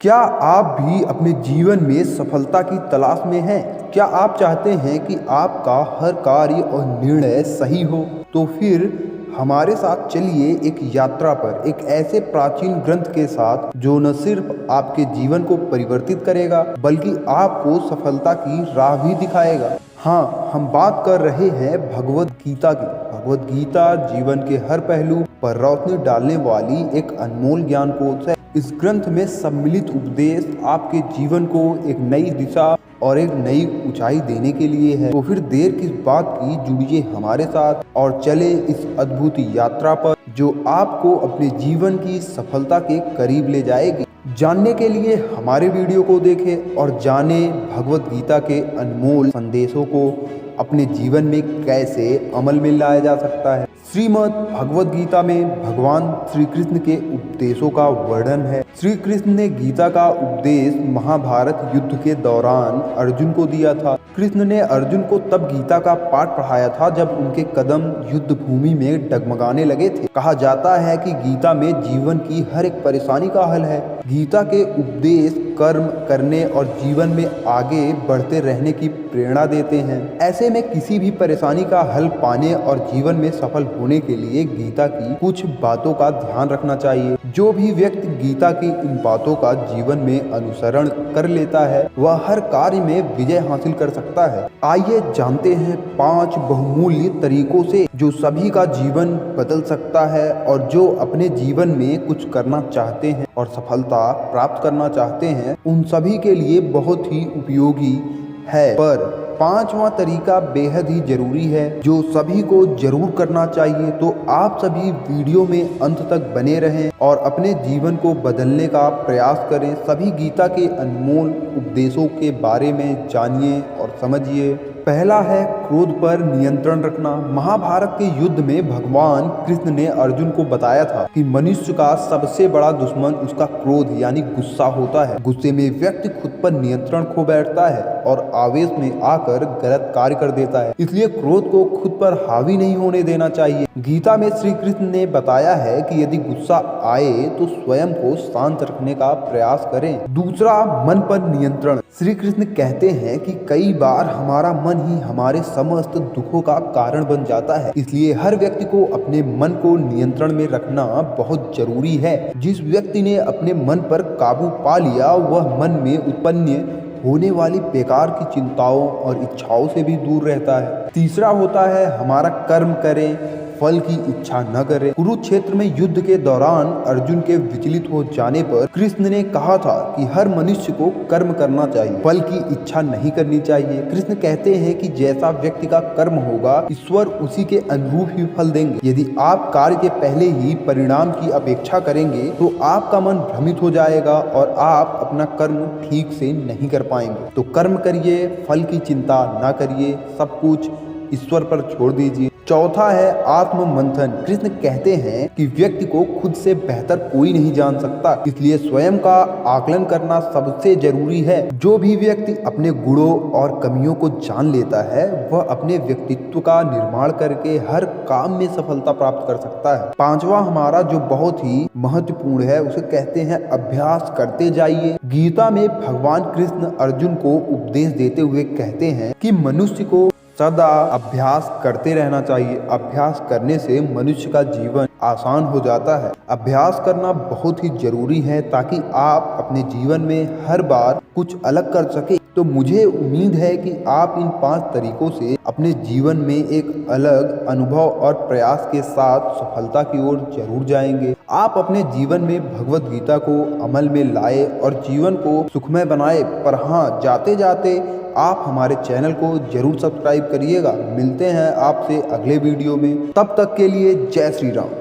क्या आप भी अपने जीवन में सफलता की तलाश में हैं? क्या आप चाहते हैं कि आपका हर कार्य और निर्णय सही हो? तो फिर हमारे साथ चलिए एक यात्रा पर, एक ऐसे प्राचीन ग्रंथ के साथ जो न सिर्फ आपके जीवन को परिवर्तित करेगा बल्कि आपको सफलता की राह भी दिखाएगा। हाँ, हम बात कर रहे हैं भगवत गीता की। भगवत गीता जीवन के हर पहलू पर रोशनी डालने वाली एक अनमोल ज्ञान कोश है। इस ग्रंथ में सम्मिलित उपदेश आपके जीवन को एक नई दिशा और एक नई ऊंचाई देने के लिए है। तो फिर देर किस बात की, जुड़िए हमारे साथ और चले इस अद्भुत यात्रा पर जो आपको अपने जीवन की सफलता के करीब ले जाएगी। जानने के लिए हमारे वीडियो को देखें और जाने भगवत गीता के अनमोल संदेशों को अपने जीवन में कैसे अमल में लाया जा सकता है। श्रीमद् भगवत गीता में भगवान श्री कृष्ण के उपदेशों का वर्णन है। श्री कृष्ण ने गीता का उपदेश महाभारत युद्ध के दौरान अर्जुन को दिया था। कृष्ण ने अर्जुन को तब गीता का पाठ पढ़ाया था जब उनके कदम युद्ध भूमि में डगमगाने लगे थे। कहा जाता है कि गीता में जीवन की हर एक परेशानी का हल है। गीता के उपदेश कर्म करने और जीवन में आगे बढ़ते रहने की प्रेरणा देते हैं। ऐसे में किसी भी परेशानी का हल पाने और जीवन में सफल होने के लिए गीता की कुछ बातों का ध्यान रखना चाहिए। जो भी व्यक्ति गीता की इन बातों का जीवन में अनुसरण कर लेता है वह हर कार्य में विजय हासिल कर सकता है। आइए जानते हैं 5 बहुमूल्य तरीकों से जो सभी का जीवन बदल सकता है और जो अपने जीवन में कुछ करना चाहते हैं और सफलता प्राप्त करना चाहते हैं उन सभी के लिए बहुत ही उपयोगी है। पर 5वां तरीका बेहद ही जरूरी है जो सभी को जरूर करना चाहिए। तो आप सभी वीडियो में अंत तक बने रहें और अपने जीवन को बदलने का प्रयास करें। सभी गीता के अनमोल उपदेशों के बारे में जानिए और समझिए। पहला है क्रोध पर नियंत्रण रखना। महाभारत के युद्ध में भगवान कृष्ण ने अर्जुन को बताया था कि मनुष्य का सबसे बड़ा दुश्मन उसका क्रोध यानी गुस्सा होता है। गुस्से में व्यक्ति खुद पर नियंत्रण खो बैठता है और आवेश में आकर गलत कार्य कर देता है। इसलिए क्रोध को खुद पर हावी नहीं होने देना चाहिए। गीता में श्री कृष्ण ने बताया है कि यदि गुस्सा आए तो स्वयं को शांत रखने का प्रयास करें। दूसरा, मन पर नियंत्रण। श्री कृष्ण कहते हैं कि कई बार हमारा मन ही हमारे समस्त दुखों का कारण बन जाता है। इसलिए हर व्यक्ति को अपने मन को नियंत्रण में रखना बहुत जरूरी है। जिस व्यक्ति ने अपने मन पर काबू पा लिया वह मन में उत्पन्न होने वाली बेकार की चिंताओं और इच्छाओं से भी दूर रहता है। तीसरा होता है हमारा कर्म करें, फल की इच्छा न करें। कुरुक्षेत्र में युद्ध के दौरान अर्जुन के विचलित हो जाने पर कृष्ण ने कहा था कि हर मनुष्य को कर्म करना चाहिए, फल की इच्छा नहीं करनी चाहिए। कृष्ण कहते हैं कि जैसा व्यक्ति का कर्म होगा ईश्वर उसी के अनुरूप ही फल देंगे। यदि आप कार्य के पहले ही परिणाम की अपेक्षा करेंगे तो आपका मन भ्रमित हो जाएगा और आप अपना कर्म ठीक से नहीं कर पाएंगे। तो कर्म करिए, फल की चिंता ना करिए, सब कुछ ईश्वर पर छोड़ दीजिए। चौथा है आत्म मंथन। कृष्ण कहते हैं कि व्यक्ति को खुद से बेहतर कोई नहीं जान सकता, इसलिए स्वयं का आकलन करना सबसे जरूरी है। जो भी व्यक्ति अपने गुणों और कमियों को जान लेता है वह अपने व्यक्तित्व का निर्माण करके हर काम में सफलता प्राप्त कर सकता है। 5वां हमारा जो बहुत ही महत्वपूर्ण है उसे कहते हैं अभ्यास करते जाइए। गीता में भगवान कृष्ण अर्जुन को उपदेश देते हुए कहते हैं कि मनुष्य को सदा अभ्यास करते रहना चाहिए। अभ्यास करने से मनुष्य का जीवन आसान हो जाता है। अभ्यास करना बहुत ही जरूरी है ताकि आप अपने जीवन में हर बार कुछ अलग कर सके। तो मुझे उम्मीद है कि आप इन 5 तरीकों से अपने जीवन में एक अलग अनुभव और प्रयास के साथ सफलता की ओर जरूर जाएंगे। आप अपने जीवन में भगवत गीता को अमल में लाए और जीवन को सुखमय बनाए। पर हाँ, जाते जाते आप हमारे चैनल को जरूर सब्सक्राइब करिएगा। मिलते हैं आपसे अगले वीडियो में, तब तक के लिए जय श्री राम।